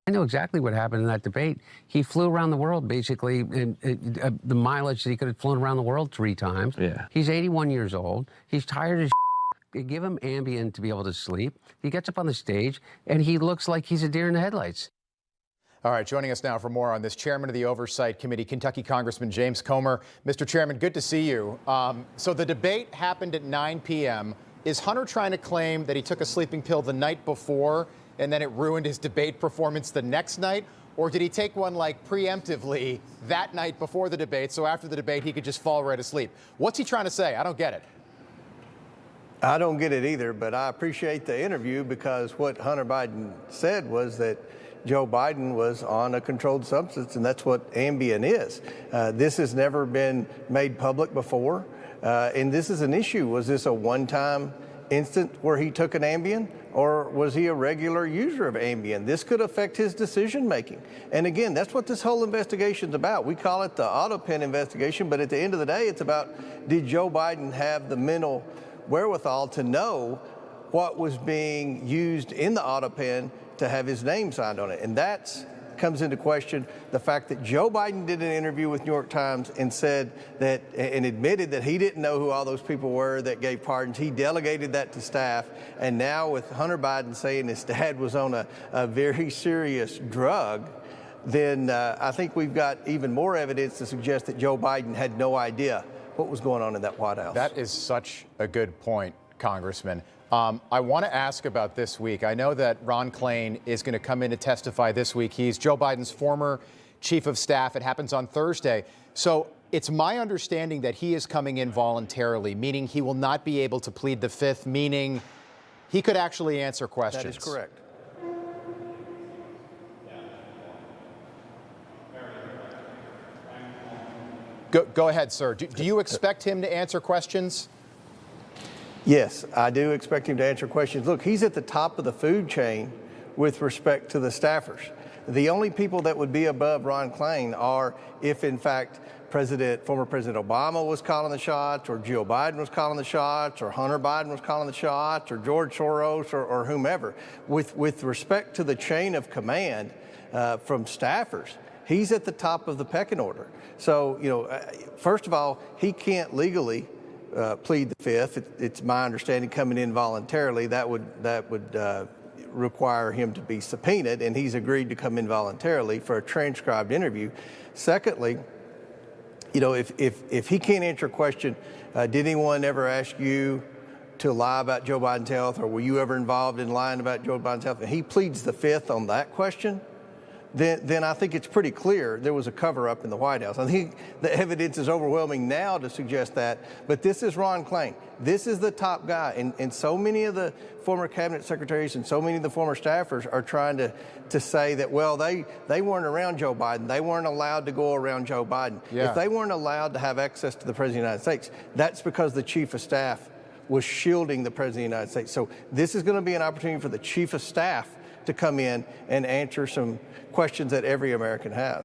I know exactly what happened in that debate. He flew around the world, basically, in the mileage that he could have flown around the world 3 times. Yeah. He's 81 years old. He's tired as give him Ambien to be able to sleep. He gets up on the stage, and he looks like he's a deer in the headlights. All right, joining us now for more on this, Chairman of the Oversight Committee, Kentucky Congressman James Comer. Mr. Chairman, good to see you. So the debate happened at 9 p.m. Is Hunter trying to claim that he took a sleeping pill the night before and then it ruined his debate performance the next night? Or did he take one like preemptively that night before the debate, so after the debate he could just fall right asleep? What's he trying to say? I don't get it. I don't get it either, but I appreciate the interview, because what Hunter Biden said was that Joe Biden was on a controlled substance, and that's what Ambien is. This has never been made public before, and this is an issue. Was this a one-time instant where he took an Ambien, or was he a regular user of Ambien? This could affect his decision making. And again, that's what this whole investigation is about. We call it the auto pen investigation, but at the end of the day, it's about, did Joe Biden have the mental wherewithal to know what was being used in the auto pen to have his name signed on it? And that comes into question the fact that Joe Biden did an interview with New York Times and said that, and admitted that he didn't know who all those people were that gave pardons. He delegated that to staff. And now with Hunter Biden saying his dad was on a very serious drug, then I think we've got even more evidence to suggest that Joe Biden had no idea what was going on in that White House. That is such a good point, Congressman. I want to ask about this week. I know that Ron Klain is going to come in to testify this week. He's Joe Biden's former chief of staff. It happens on Thursday. So it's my understanding that he is coming in voluntarily, meaning he will not be able to plead the fifth, meaning he could actually answer questions. That is correct. Go ahead, sir. Do you expect him to answer questions? Yes, I do expect him to answer questions. Look, he's at the top of the food chain with respect to the staffers. The only people that would be above Ron Klain are if, in fact, former President Obama was calling the shots, or Joe Biden was calling the shots, or Hunter Biden was calling the shots, or George Soros, or whomever. With respect to the chain of command from staffers, he's at the top of the pecking order. So, first of all, he can't legally plead the fifth. It's my understanding, coming in voluntarily, that would require him to be subpoenaed, and he's agreed to come in voluntarily for a transcribed interview. Secondly, if he can't answer a question, did anyone ever ask you to lie about Joe Biden's health, or were you ever involved in lying about Joe Biden's health? And he pleads the fifth on that question, then I think it's pretty clear there was a cover-up in the White House. I think the evidence is overwhelming now to suggest that, but this is Ron Klain. This is the top guy, and so many of the former cabinet secretaries and so many of the former staffers are trying to say that, well, they weren't around Joe Biden. They weren't allowed to go around Joe Biden. Yeah. If they weren't allowed to have access to the President of the United States, that's because the chief of staff was shielding the President of the United States. So this is going to be an opportunity for the chief of staff to come in and answer some questions that every American has.